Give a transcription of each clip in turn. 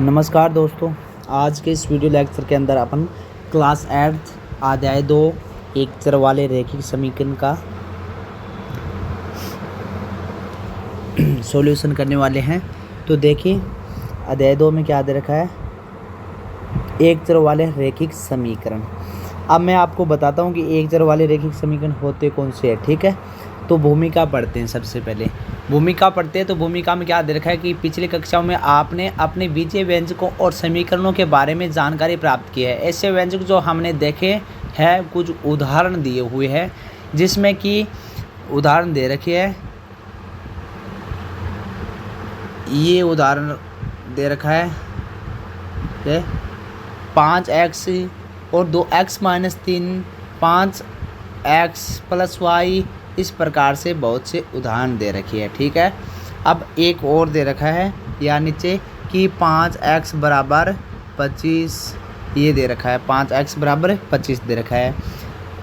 नमस्कार दोस्तों, आज के इस वीडियो लेक्चर के अंदर अपन क्लास 8 अध्याय 2 एक चर वाले रैखिक समीकरण का सॉल्यूशन करने वाले हैं। तो देखिए अध्याय 2 में क्या दे रखा है, एक चर वाले रैखिक समीकरण। अब मैं आपको बताता हूँ कि एक चर वाले रैखिक समीकरण होते कौन से हैं। ठीक है, तो भूमिका पढ़ते हैं। सबसे पहले भूमिका पढ़ते हैं। तो भूमिका में क्या दे रखा है कि पिछली कक्षाओं में आपने अपने बीजीय व्यंजकों और समीकरणों के बारे में जानकारी प्राप्त की है। ऐसे व्यंजक जो हमने देखे हैं, कुछ उदाहरण दिए हुए हैं, जिसमें कि उदाहरण दे रखे है। ये उदाहरण दे रखा है 5x और 2x-3, 5x + y, इस प्रकार से बहुत से उदाहरण दे रखी है। ठीक है, अब एक और दे रखा है या नीचे कि 5x = 25, ये दे रखा है 5x = 25 दे रखा है।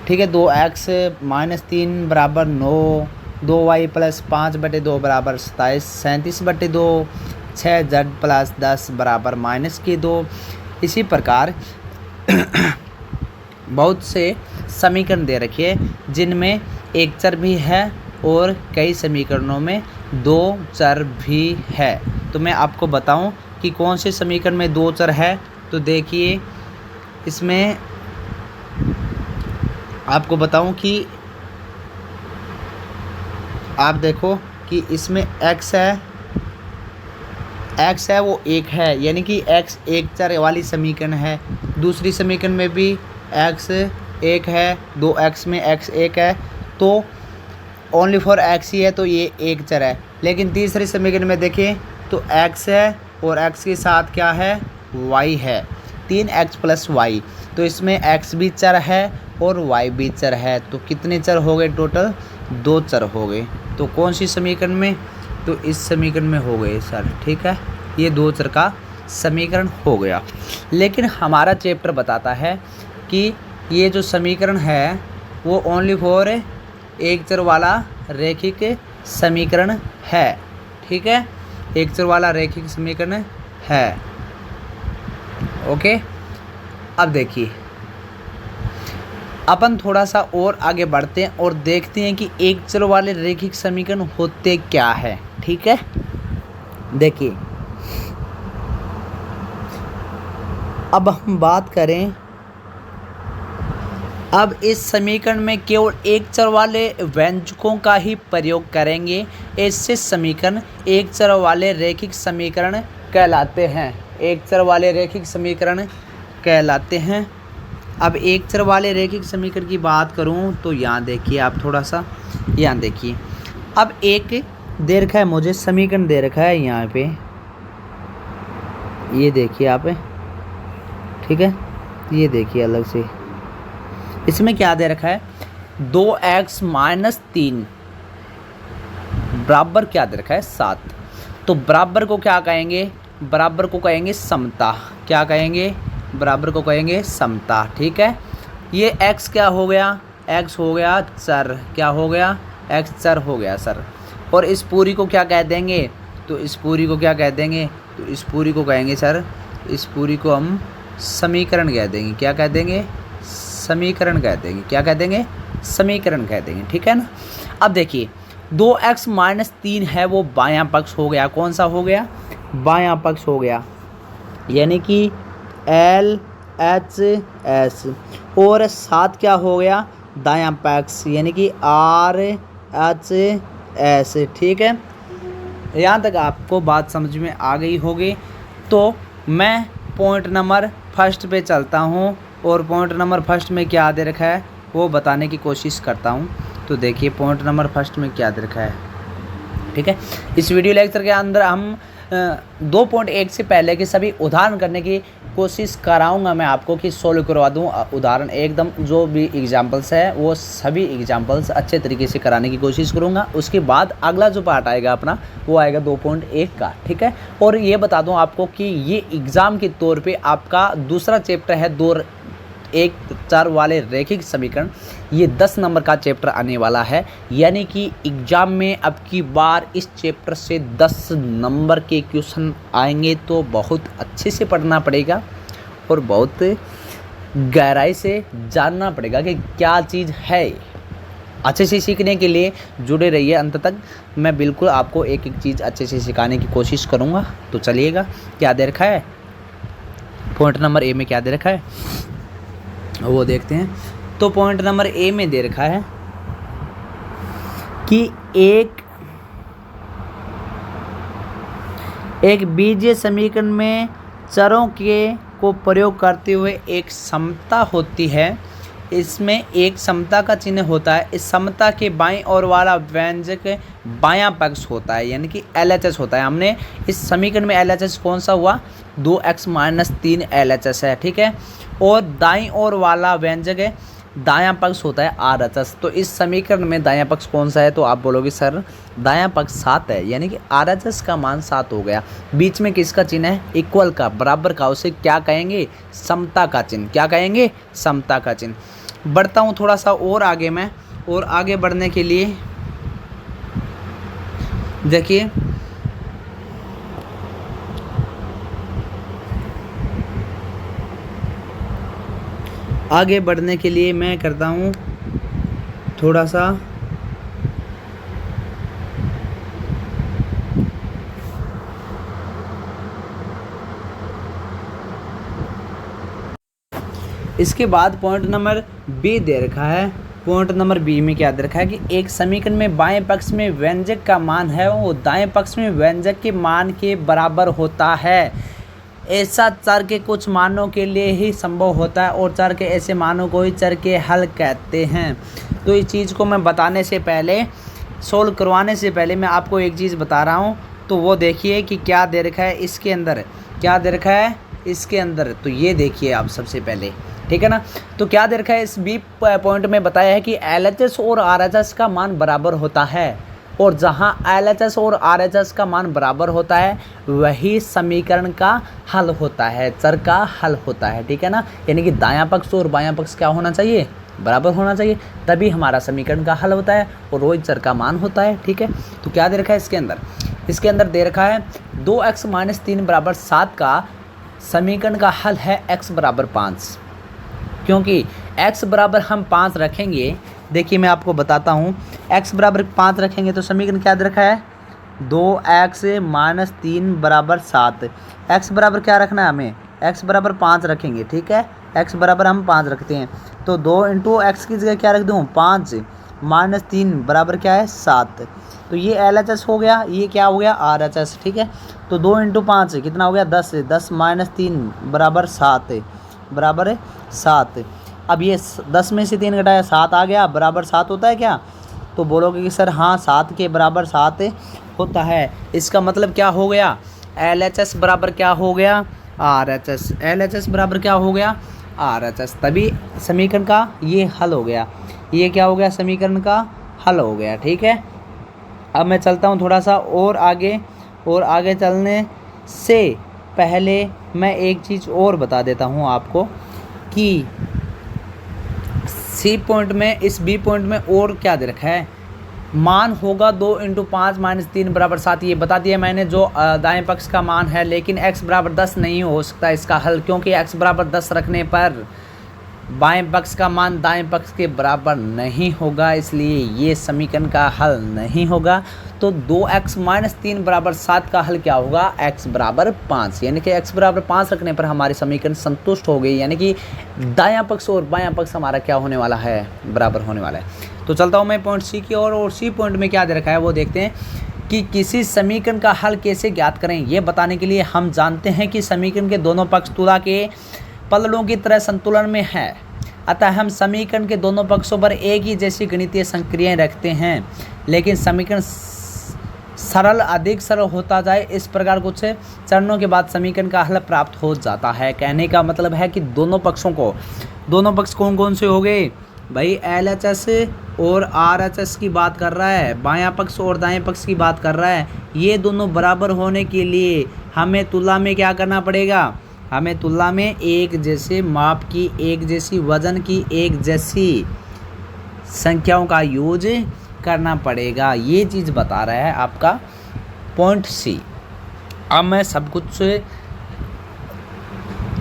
ठीक है, 2x-3 = 9, 2y + 5/2 = 27, 37/2, 6z + 10 = -2। इसी प्रकार बहुत से समीकरण दे रखे हैं जिनमें एक चर भी है और कई समीकरणों में दो चर भी है। तो मैं आपको बताऊं कि कौन से समीकरण में दो चर है। तो देखिए इसमें आपको बताऊं कि आप देखो कि इसमें x है वो एक है, यानी कि x एक चर वाली समीकरण है। दूसरी समीकरण में भी x एक है, 2x में x एक है, तो ओनली फॉर x ही है, तो ये एक चर है। लेकिन तीसरे समीकरण में देखें तो x है और x के साथ क्या है, y है, 3x + y। तो इसमें x भी चर है और y भी चर है। तो कितने चर हो गए टोटल, दो चर हो गए। तो कौन सी समीकरण में, तो इस समीकरण में हो गए सर। ठीक है, ये दो चर का समीकरण हो गया। लेकिन हमारा चैप्टर बताता है कि ये जो समीकरण है वो ओनली फॉर एक चर वाला रैखिक समीकरण है। ठीक है, एक चर वाला रैखिक समीकरण है। ओके, अब देखिए अपन थोड़ा सा और आगे बढ़ते हैं और देखते हैं कि एक चर वाले रैखिक समीकरण होते क्या है। ठीक है, देखिए अब हम बात करें, अब इस समीकरण में केवल एक चर वाले व्यंजकों का ही प्रयोग करेंगे। ऐसे समीकरण एक चर वाले रैखिक समीकरण कहलाते हैं। एक चर वाले रैखिक समीकरण कहलाते हैं। अब एक चर वाले रैखिक समीकरण की बात करूं तो यहाँ देखिए, आप थोड़ा सा यहाँ देखिए। अब एक दे रखा है, मुझे समीकरण दे रखा है यहाँ पे, ये देखिए आप। ठीक है, ये देखिए अलग से, इसमें क्या दे रखा है, 2x - 3 बराबर क्या दे रखा है, 7। तो बराबर को क्या कहेंगे, बराबर को कहेंगे समता। क्या कहेंगे, बराबर को कहेंगे समता। ठीक है, ये x क्या हो गया, x हो गया चर। क्या हो गया, x चर हो गया सर। और इस पूरी को क्या कह देंगे, तो इस पूरी को क्या कह देंगे, तो इस पूरी को कहेंगे सर, इस पूरी को हम समीकरण कह देंगे। क्या कह देंगे, समीकरण कह देंगे। क्या कह देंगे, समीकरण कह देंगे। ठीक है ना। अब देखिए 2x - 3 है वो बायां पक्ष हो गया। कौन सा हो गया, बायां पक्ष हो गया, यानी कि LHS। और 7 क्या हो गया, दायां पक्ष, यानी कि RHS। ठीक है, यहाँ तक आपको बात समझ में आ गई होगी। तो मैं पॉइंट नंबर फर्स्ट पे चलता हूँ और पॉइंट नंबर फर्स्ट में क्या दे रखा है वो बताने की कोशिश करता हूँ। तो देखिए पॉइंट नंबर फर्स्ट में क्या दे रखा है। ठीक है, इस वीडियो लेक्चर के अंदर हम 2.1 से पहले के सभी उदाहरण करने की कोशिश कराऊंगा मैं आपको कि सोल्व करवा दूं। उदाहरण एकदम जो भी एग्जांपल्स है वो सभी एग्जांपल्स अच्छे तरीके से कराने की कोशिश करूंगा। उसके बाद अगला जो पार्ट आएगा अपना वो आएगा 2.1 का। ठीक है, और ये बता दूं आपको कि ये एग्ज़ाम के तौर पे आपका दूसरा चैप्टर है, एक चर वाले रैखिक समीकरण। ये 10 नंबर का चैप्टर आने वाला है, यानी कि एग्ज़ाम में अब की बार इस चैप्टर से 10 नंबर के क्वेश्चन आएंगे। तो बहुत अच्छे से पढ़ना पड़ेगा और बहुत गहराई से जानना पड़ेगा कि क्या चीज़ है। अच्छे से सीखने के लिए जुड़े रहिए अंत तक। मैं बिल्कुल आपको एक एक चीज़ अच्छे से सिखाने की कोशिश करूँगा। तो चलिएगा, क्या दे रखा है पॉइंट नंबर ए में, क्या दे रखा है वो देखते हैं। तो पॉइंट नंबर ए में दे रखा है कि एक बीजीय समीकरण में चरों के को प्रयोग करते हुए एक समता होती है। इसमें एक समता का चिन्ह होता है। इस समता के बाईं ओर वाला व्यंजक बायां पक्ष होता है, यानी कि LHS होता है। हमने इस समीकरण में LHS कौन सा हुआ, 2x - 3 LHS है, ठीक है। और दाईं ओर वाला व्यंजक दायां पक्ष होता है RHS। तो इस समीकरण में दायां पक्ष कौन सा है, तो आप बोलोगे सर दायां पक्ष 7 है, यानी कि RHS का मान 7 हो गया। बीच में किसका चिन्ह है, इक्वल का, बराबर का, उसे क्या कहेंगे, समता का चिन्ह। क्या कहेंगे, समता का चिन्ह। बढ़ता हूँ थोड़ा सा और आगे मैं, और आगे बढ़ने के लिए देखिए आगे बढ़ने के लिए मैं करता हूँ थोड़ा सा इसके बाद पॉइंट नंबर बी दे रखा है। पॉइंट नंबर बी में क्या दे रखा है कि एक समीकरण में बाएं पक्ष में व्यंजक का मान है वो दाएं पक्ष में व्यंजक के मान के बराबर होता है। ऐसा चर के कुछ मानों के लिए ही संभव होता है और चर के ऐसे मानों को ही चर के हल कहते हैं। तो इस चीज़ को मैं बताने से पहले, सोल्व करवाने से पहले मैं आपको एक चीज़ बता रहा हूँ। तो वो देखिए कि क्या दे रखा है इसके अंदर, क्या दे रखा है इसके अंदर। तो ये देखिए आप सबसे पहले, ठीक है ना। तो क्या दे रखा है इस बी पॉइंट में बताया है कि LHS और RHS का मान बराबर होता है, और जहां LHS और RHS का मान बराबर होता है वही समीकरण का हल होता है, चर का हल होता है, ठीक है ना। यानी कि दायां पक्ष और बायां पक्ष क्या होना चाहिए, बराबर होना चाहिए, तभी हमारा समीकरण का हल होता है और वही चर का मान होता है, ठीक है। तो क्या दे रखा है इसके अंदर दे रखा है 2x - 3 = 7 का समीकरण का हल है x = 5। क्योंकि x बराबर हम 5 रखेंगे, देखिए मैं आपको बताता हूँ, x बराबर 5 रखेंगे तो समीकरण क्या दे रखा है, 2x - 3 = 7। x बराबर क्या रखना है हमें, x बराबर 5 रखेंगे, ठीक है। x बराबर हम 5 रखते हैं, तो 2 × x की जगह क्या रख दूँ, 5 - 3 बराबर क्या है, 7। तो ये LHS हो गया, ये क्या हो गया, RHS, ठीक है। तो 2 × 5 कितना हो गया, 10 10 - 3 = 7 बराबर 7। अब ये 10 में से 3 घटाया 7 आ गया, बराबर 7 होता है क्या, तो बोलोगे कि सर हाँ 7 के बराबर 7 होता है। इसका मतलब क्या हो गया, LHS बराबर क्या हो गया, RHS। LHS बराबर क्या हो गया, RHS, तभी समीकरण का ये हल हो गया। ये क्या हो गया, समीकरण का हल हो गया, ठीक है। अब मैं चलता हूँ थोड़ा सा और आगे, और आगे चलने से पहले मैं एक चीज़ और बता देता हूँ आपको कि सी पॉइंट में, इस बी पॉइंट में और क्या दे रखा है, मान होगा 2 × 5 - 3 = 7। ये बता दिया मैंने जो दाएं पक्ष का मान है, लेकिन x = 10 नहीं हो सकता इसका हल, क्योंकि x = 10 रखने पर बाएं पक्ष का मान दाएं पक्ष के बराबर नहीं होगा, इसलिए ये समीकरण का हल नहीं होगा। तो 2x - 3 = 7 का हल क्या होगा, x = 5, यानी कि x = 5 रखने पर हमारी समीकरण संतुष्ट हो गई, यानी कि दायां पक्ष और बायां पक्ष हमारा क्या होने वाला है, बराबर होने वाला है। तो चलता हूँ मैं पॉइंट सी की ओर, और सी पॉइंट में क्या दे रखा है वो देखते हैं कि किसी समीकरण का हल कैसे ज्ञात करें। ये बताने के लिए हम जानते हैं कि समीकरण के दोनों पक्ष तुला के पलड़ों की तरह संतुलन में है, अतः हम समीकरण के दोनों पक्षों पर एक ही जैसी गणितीय संक्रियाएं रखते हैं, लेकिन समीकरण सरल अधिक सरल होता जाए, इस प्रकार कुछ चरणों के बाद समीकरण का हल प्राप्त हो जाता है। कहने का मतलब है कि दोनों पक्ष कौन कौन से हो गए भाई, LHS और RHS की बात कर रहा है, बायां पक्ष और दाएं पक्ष की बात कर रहा है। ये दोनों बराबर होने के लिए हमें तुलना में क्या करना पड़ेगा, हमें तुलना में एक जैसे माप की, एक जैसी वजन की, एक जैसी संख्याओं का यूज करना पड़ेगा। ये चीज़ बता रहा है आपका पॉइंट सी। अब मैं सब कुछ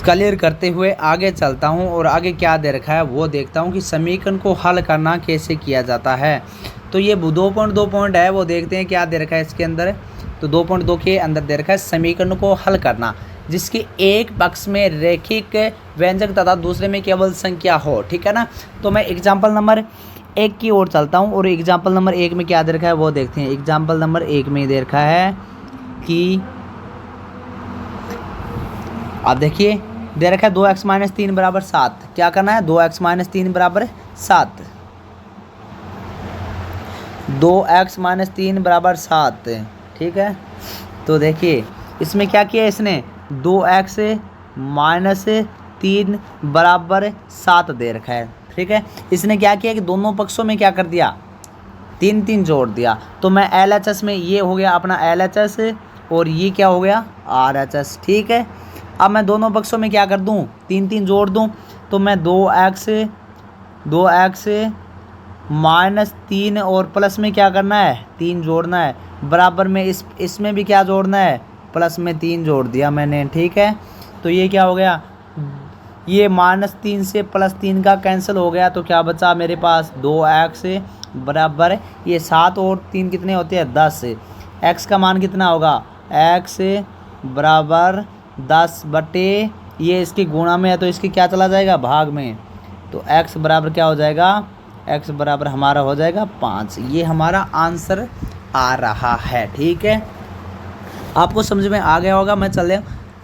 क्लियर करते हुए आगे चलता हूँ और आगे क्या दे रखा है वो देखता हूँ कि समीकरण को हल करना कैसे किया जाता है। तो ये 2.2 पॉइंट है, वो देखते हैं क्या दे रखा है इसके अंदर। तो 2.2 के अंदर दे रखा है समीकरण को हल करना जिसके एक पक्ष में रैखिक व्यंजक तथा दूसरे में केवल संख्या हो, ठीक है ना। तो मैं एग्जाम्पल नंबर 1 की ओर चलता हूँ और एग्जाम्पल नंबर 1 में क्या दे रखा है वो देखते हैं। एग्जाम्पल नंबर 1 में दे रखा है कि आप देखिए दे रखा है 2x - 3 बराबर 7। क्या करना है? 2x - 3 बराबर 7। 2x - 3 बराबर 7, ठीक है। तो देखिए इसमें क्या किया इसने, 2x - 3 बराबर 7 दे रखा है, ठीक है। इसने क्या किया कि दोनों पक्षों में क्या कर दिया, 3 जोड़ दिया। तो मैं LHS में ये हो गया अपना LHS और ये क्या हो गया RHS, ठीक है। अब मैं दोनों पक्षों में क्या कर दूं, 3 जोड़ दूं। तो मैं 2x - 3 और प्लस में क्या करना है, 3 जोड़ना है। बराबर में इसमें भी क्या जोड़ना है, प्लस में 3 जोड़ दिया मैंने, ठीक है। तो ये क्या हो गया, ये -3 से +3 का कैंसिल हो गया। तो क्या बचा मेरे पास, 2x बराबर ये 7 और 3 कितने होते हैं, 10। x का मान कितना होगा, x बराबर 10 बटे ये इसकी गुणा में है तो इसकी क्या चला जाएगा, भाग में। तो x बराबर क्या हो जाएगा, x बराबर हमारा हो जाएगा 5। ये हमारा आंसर आ रहा है, ठीक है। आपको समझ में आ गया होगा। मैं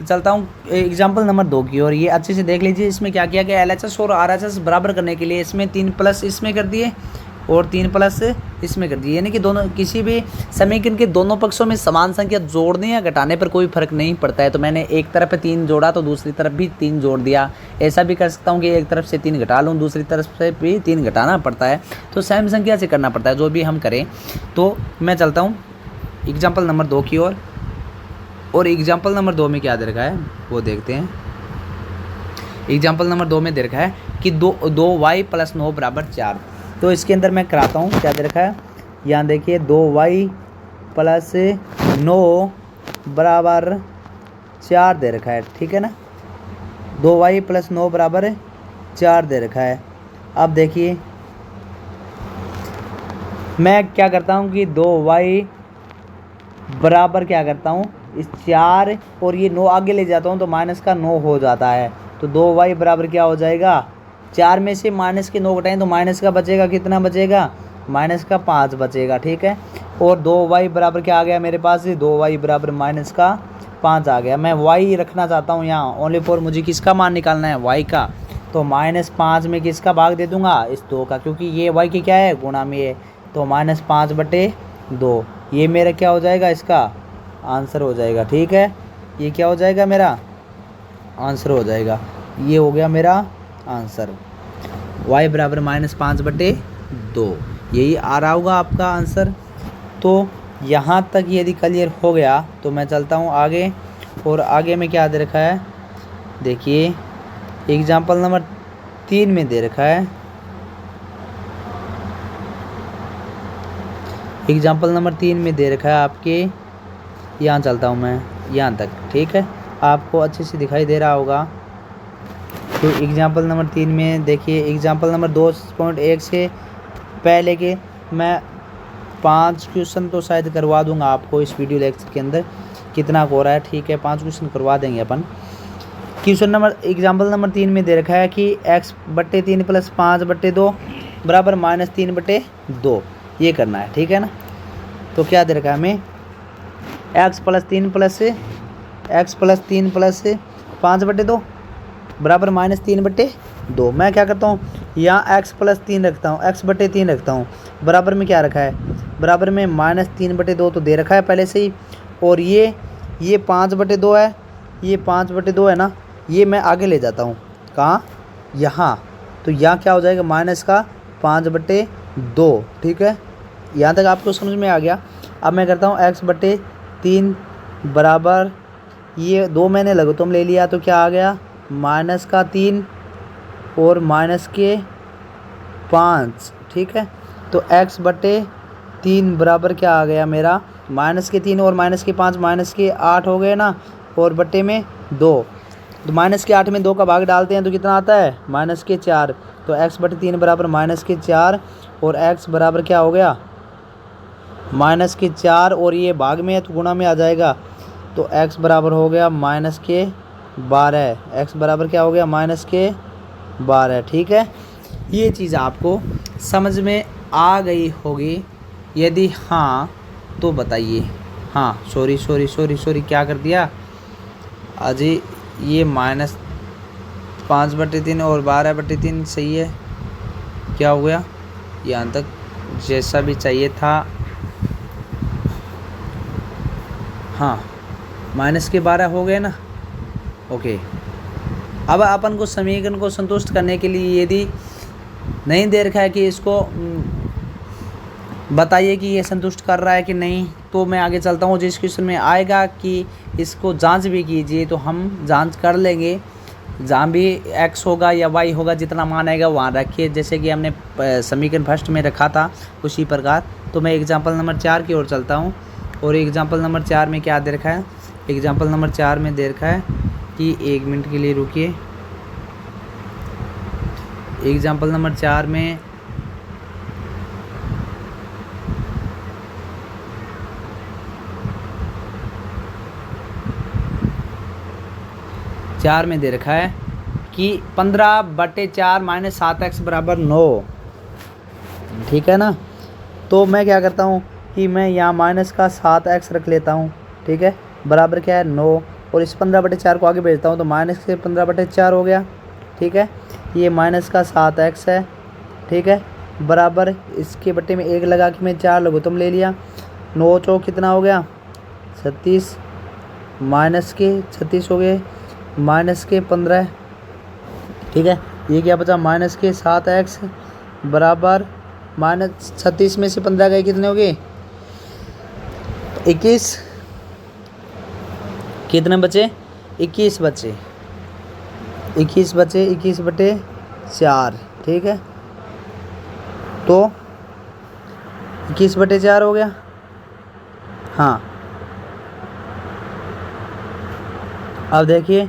चलता हूँ एग्जाम्पल नंबर 2 की और ये अच्छे से देख लीजिए। इसमें क्या किया गया, LHS और RHS बराबर करने के लिए इसमें 3 प्लस इसमें कर दिए और 3 प्लस इसमें कर दिए, यानी कि दोनों किसी भी समीकरण के दोनों पक्षों में समान संख्या जोड़ने या घटाने पर कोई फर्क नहीं पड़ता है। तो मैंने एक तरफ 3 जोड़ा तो दूसरी तरफ भी 3 जोड़ दिया। ऐसा भी कर सकता हूँ कि एक तरफ से 3 घटा लूँ, दूसरी तरफ से भी 3 घटाना पड़ता है। तो सेम संख्या से करना पड़ता है जो भी हम करें। तो मैं चलता हूँ एग्जाम्पल नंबर 2 की ओर और एग्जाम्पल नंबर 2 में क्या दे रखा है वो देखते हैं। एग्जाम्पल नंबर 2 में दे रखा है कि 2y + 9 बराबर 4। तो इसके अंदर मैं कराता हूँ क्या दे रखा है, यहाँ देखिए 2y + 9 बराबर 4 दे रखा है, ठीक है ना। 2y + 9 बराबर 4 दे रखा है। अब देखिए मैं क्या करता हूँ कि 2y बराबर क्या करता हूँ, इस 4 और ये 9 आगे ले जाता हूँ तो माइनस का 9 हो जाता है। तो 2y बराबर क्या हो जाएगा, 4 में से माइनस के 9 घटाएं तो माइनस का बचेगा, कितना बचेगा, माइनस का 5 बचेगा, ठीक है। और 2y बराबर क्या आ गया मेरे पास, 2y बराबर माइनस का 5 आ गया। मैं y रखना चाहता हूँ यहाँ, ओनली फॉर मुझे किसका मान निकालना है, y का। तो -5 में किसका भाग दे दूंगा, इस 2 का, क्योंकि ये y की क्या है, गुणा में है। तो -5 बटे 2 ये मेरा क्या हो जाएगा, इसका आंसर हो जाएगा, ठीक है। ये क्या हो जाएगा, मेरा आंसर हो जाएगा। ये हो गया मेरा आंसर, y बराबर -5 बटे 2। यही आ रहा होगा आपका आंसर। तो यहाँ तक यदि क्लियर हो गया तो मैं चलता हूँ आगे। और आगे में क्या दे रखा है, देखिए एग्जाम्पल नंबर 3 में दे रखा है। एग्जाम्पल नंबर 3 में दे रखा है आपके, यहाँ चलता हूँ मैं यहाँ तक, ठीक है। आपको अच्छे से दिखाई दे रहा होगा। तो एग्जाम्पल नंबर 3 में देखिए, एग्जाम्पल नंबर 2.1 से पहले के मैं 5 क्वेश्चन तो शायद करवा दूंगा आपको इस वीडियो लेक्चर के अंदर, कितना हो रहा है, ठीक है। 5 क्वेश्चन करवा देंगे अपन। क्वेश्चन नंबर एग्जाम्पल नंबर 3 में दे रखा है कि x बटे 3 + 5 बटे 2 बराबर -3 बटे 2, ये करना है, ठीक है ना। तो क्या दे रखा है हमें, x + 3 + 5 बटे 2 बराबर -3 बटे 2। मैं क्या करता हूँ, यहाँ x + 3 रखता हूँ, x बटे 3 रखता हूँ। बराबर में क्या रखा है, बराबर में -3 बटे 2 तो दे रखा है पहले से ही। और ये 5 बटे 2 है, ये 5 बटे 2 है ना, ये मैं आगे ले जाता हूँ, कहाँ, यहाँ। तो यहाँ क्या हो जाएगा, -5 बटे 2, ठीक है। यहाँ तक आपको समझ में आ गया। अब मैं करता हूँ x बटे 3 बराबर, ये 2 मैंने लघुत्तम ले लिया तो क्या आ गया, -3 और -5, ठीक है। तो x बटे 3 बराबर क्या आ गया मेरा, -3 और -5 -8 हो गए ना, और बटे में 2। तो -8 में 2 का भाग डालते हैं तो कितना आता है, -4। तो x बटे 3 बराबर -4 और x बराबर क्या हो गया, -4, और ये भाग में है तो गुणा में आ जाएगा। तो x बराबर हो गया -12। x बराबर क्या हो गया, -12। ठीक है, ये चीज़ आपको समझ में आ गई होगी। यदि हाँ तो बताइए। हाँ, सॉरी क्या कर दिया अजी, ये -5/3 और 12/3 सही है। क्या हो गया, यहाँ तक जैसा भी चाहिए था। हाँ, -12 हो गए ना। ओके, अब अपन को समीकरण को संतुष्ट करने के लिए यदि नहीं दे रखा है कि इसको बताइए कि ये संतुष्ट कर रहा है कि नहीं, तो मैं आगे चलता हूँ। जिस क्वेश्चन में आएगा कि इसको जांच भी कीजिए तो हम जांच कर लेंगे। जहाँ भी x होगा या y होगा, जितना मान आएगा वहाँ रखिए, जैसे कि हमने समीकरण फर्स्ट में रखा था उसी प्रकार। तो मैं एग्जाम्पल नंबर 4 की ओर चलता हूँ। और एग्जाम्पल नंबर 4 में क्या दे रखा है, एग्जाम्पल नंबर 4 में दे रखा है कि 1 मिनट के लिए रुकिए। एग्जाम्पल नंबर 4 में दे रखा है कि 15/4 - 7x बराबर 9। ठीक है ना। तो मैं क्या करता हूँ कि मैं यहाँ -7x रख लेता हूँ। ठीक है, बराबर क्या है, 9। और इस 15/4 को आगे भेजता हूँ तो -15/4 हो गया। ठीक है, ये -7x है। ठीक है, बराबर इसके बट्टे में 1 लगा के मैं 4 लघुत्तम ले लिया। 9 चौक कितना हो गया, 36, -36 हो गए, -15। ठीक है, ये क्या बचा, -7x बराबर -36 में से 15 गए, कितने हो गए, 21। कितने बचे, 21 बचे, 21/4। ठीक है, तो 21/4 हो गया। हाँ, अब देखिए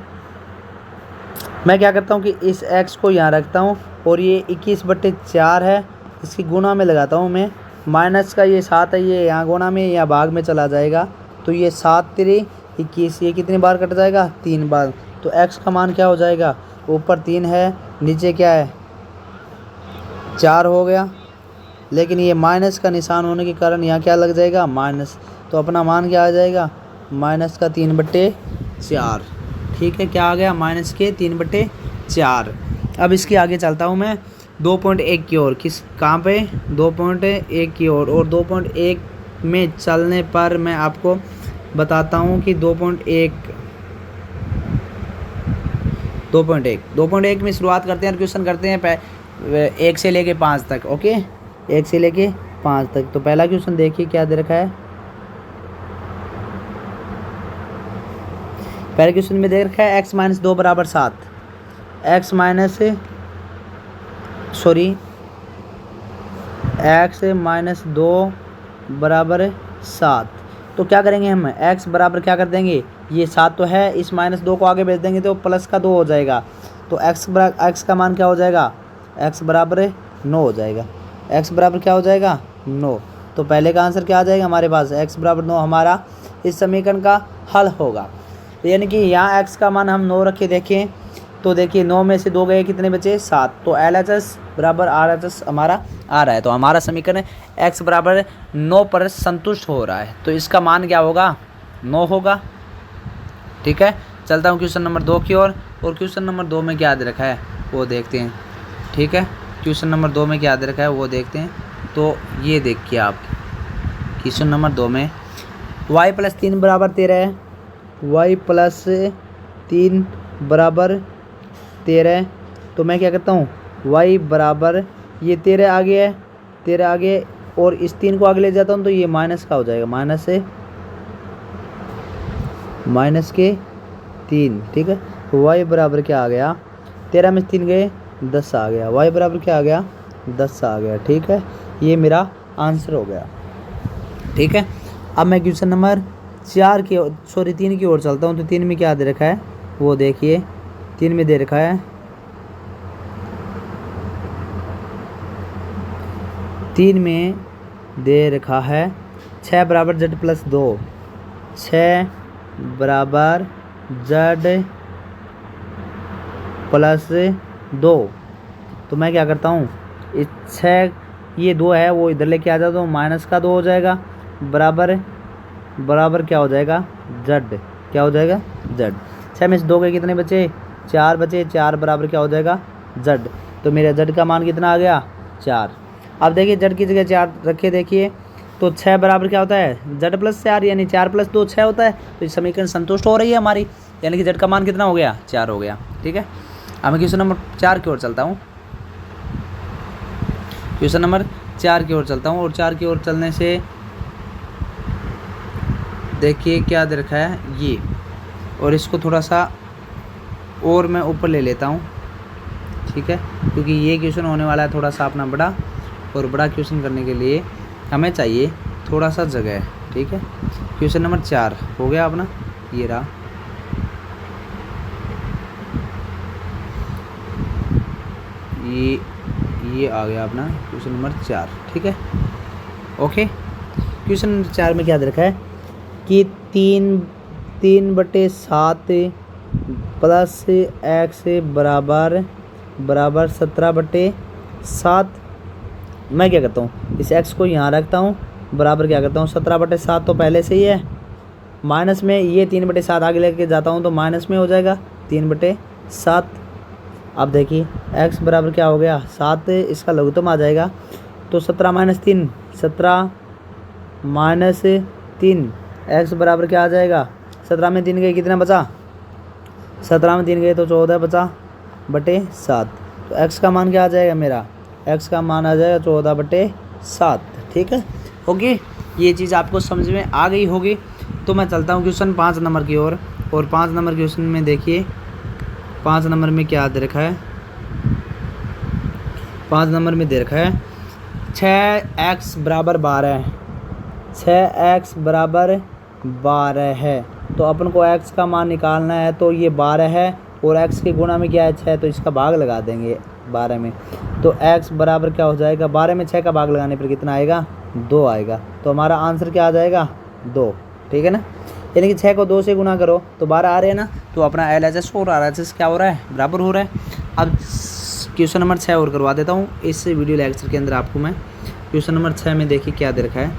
मैं क्या करता हूँ कि इस x को यहाँ रखता हूँ और ये 21/4 है, इसकी गुणा में लगाता हूँ मैं। माइनस का ये 7 है, ये यहाँ गुणा में या भाग में चला जाएगा। तो ये 7 3 21, ये कितनी बार कट जाएगा, 3 बार। तो x का मान क्या हो जाएगा, ऊपर 3 है, नीचे क्या है, 4 हो गया। लेकिन ये माइनस का निशान होने के कारण यहाँ क्या लग जाएगा, माइनस। तो अपना मान क्या आ जाएगा, -3/4। ठीक है, क्या आ गया, -3/4। अब इसके आगे चलता हूँ मैं 2.1 की ओर। किस कहाँ पे, 2.1 की ओर। और 2.1 में चलने पर मैं आपको बताता हूँ कि 2.1 में शुरुआत करते हैं, क्वेश्चन करते हैं 1 से लेके 5 तक। ओके, 1 से लेके 5 तक। तो पहला क्वेश्चन देखिए क्या दे रखा है। पहले क्वेश्चन में दे रखा है x - 2 बराबर 7। x - 2 बराबर 7। तो क्या करेंगे हम, x बराबर क्या कर देंगे, ये 7 तो है, इस -2 को आगे भेज देंगे तो प्लस का 2 हो जाएगा। तो x का मान क्या हो जाएगा, x बराबर 9 हो जाएगा। x बराबर क्या हो जाएगा, 9। तो पहले का आंसर क्या आ जाएगा हमारे पास, x बराबर 9 हमारा इस समीकरण का हल होगा। यानी कि यहाँ x का मान हम 9 रखे देखें तो देखिए 9 में से 2 गए, कितने बचे, 7। तो LHS बराबर RHS हमारा आ रहा है। तो हमारा समीकरण x बराबर 9 पर संतुष्ट हो रहा है। तो इसका मान क्या होगा, 9 होगा। ठीक है, चलता हूँ क्वेश्चन नंबर 2 की ओर। और क्वेश्चन नंबर 2 में क्या दे रखा है वो देखते हैं। ठीक है, क्वेश्चन नंबर 2 में क्या दे रखा है वो देखते हैं। तो ये देखिए आप, क्वेश्चन नंबर 2 में y + 3 बराबर 13 है। y + 3 बराबर 13। तो मैं क्या करता हूँ, y बराबर ये 13 आगे है, 13 आगे, और इस 3 को आगे ले जाता हूँ तो ये माइनस का हो जाएगा, माइनस के 3। ठीक है, y बराबर क्या आ गया, 13 में 3 गए, 10 आ गया। y बराबर क्या आ गया, 10 आ गया। ठीक है, ये मेरा आंसर हो गया। ठीक है, अब मैं क्वेश्चन नंबर 3 की ओर चलता हूँ। तो 3 में क्या दे रखा है वो देखिए। 3 में दे रखा है 3 में दे रखा है 6 बराबर z प्लस 2, 6 बराबर z प्लस 2। तो मैं क्या करता हूँ, इस 6 ये 2 है वो इधर लेके आ जाता हूँ, माइनस का 2 हो जाएगा, बराबर क्या हो जाएगा z, क्या हो जाएगा z। 6 में से 2 के कितने बचे, 4 बचे, 4 बराबर क्या हो जाएगा z। तो मेरे z का मान कितना आ गया 4। अब देखिए z की जगह 4 रखे, देखिए तो 6 बराबर क्या होता है z प्लस 4, यानी 4 प्लस 2 6 होता है। तो इस समीकरण संतुष्ट हो रही है हमारी, यानी कि z का मान कितना हो गया 4 हो गया। ठीक है, अब मैं क्वेश्चन नंबर 4 की ओर चलता हूँ। क्वेश्चन नंबर 4 की ओर चलता हूँ, और 4 की ओर चलने से देखिए क्या दे रखा है ये, और इसको थोड़ा सा और मैं ऊपर ले लेता हूँ। ठीक है, क्योंकि ये क्वेश्चन होने वाला है थोड़ा सा अपना बड़ा, और बड़ा क्वेश्चन करने के लिए हमें चाहिए थोड़ा सा जगह। ठीक है, क्वेश्चन नंबर 4 हो गया अपना, ये रहा। ये आ गया अपना क्वेश्चन नंबर 4। ठीक है, ओके। क्वेश्चन नंबर 4 में क्या दे रखा है कि 3/7 प्लस x बराबर 17/7। मैं क्या करता हूँ, इस x को यहाँ रखता हूँ, बराबर क्या करता हूँ 17/7 तो पहले से ही है, माइनस में ये 3/7 आगे लेके जाता हूँ तो माइनस में हो जाएगा 3/7। अब देखिए x बराबर क्या हो गया 7, इसका लघुत्तम आ जाएगा तो 17 - 3, 17 - 3, x बराबर क्या आ जाएगा 17 में 3 गए कितना बचा, 17 में 3 गए तो 14 बचा बटे 7। तो x का मान क्या आ जाएगा मेरा, x का मान आ जाएगा 14/7। ठीक है, ओके, ये चीज़ आपको समझ में आ गई होगी। तो मैं चलता हूँ क्वेश्चन 5 नंबर की ओर, और 5 नंबर क्वेश्चन में देखिए 5 नंबर में क्या दे रखा है। 5 नंबर में दे रखा है 6x बराबर 12, 6x बराबर 12 है। तो अपन को x का मान निकालना है, तो ये 12 है और x के गुणा में क्या है 6, तो इसका भाग लगा देंगे 12 में। तो x बराबर क्या हो जाएगा, 12 में 6 का भाग लगाने पर कितना आएगा 2 आएगा। तो हमारा आंसर क्या आ जाएगा 2। ठीक है ना, यानी कि 6 को 2 से गुना करो तो 12 आ रहे हैं ना, तो अपना LHS और RHS क्या हो रहा है बराबर हो रहा है। अब क्वेश्चन नंबर 6 और करवा देता हूँ इस वीडियो लेक्चर के अंदर आपको मैं। क्वेश्चन नंबर 6 में देखिए क्या दे रखा है,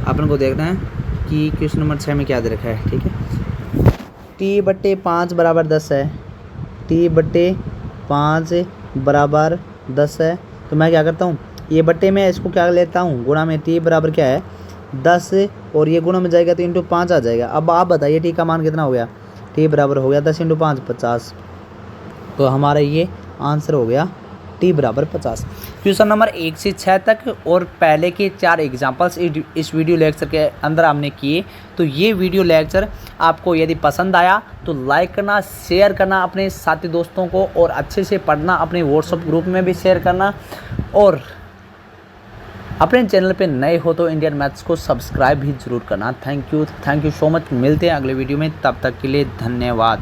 अपन को देखना है कि क्वेश्चन नंबर 6 में क्या दे रखा है। ठीक है, t/5 बराबर 10 है, t/5 बराबर 10 है। तो मैं क्या करता हूँ, ये बट्टे में इसको क्या लेता हूँ गुणा में, t बराबर क्या है 10, और ये गुणा में जाएगा तो इंटू 5 आ जाएगा। अब आप बताइए t का मान कितना हो गया, t बराबर हो गया 10 × 5 50। तो हमारा ये आंसर हो गया t बराबर 50। क्वेश्चन नंबर 1 से 6 तक और पहले के 4 एग्जाम्पल्स इस वीडियो लेक्चर के अंदर हमने किए। तो ये वीडियो लेक्चर आपको यदि पसंद आया तो लाइक करना, शेयर करना अपने साथी दोस्तों को, और अच्छे से पढ़ना, अपने व्हाट्सएप ग्रुप में भी शेयर करना, और अपने चैनल पे नए हो तो इंडियन मैथ्स को सब्सक्राइब भी जरूर करना। Thank you so much. मिलते हैं अगले वीडियो में, तब तक के लिए धन्यवाद।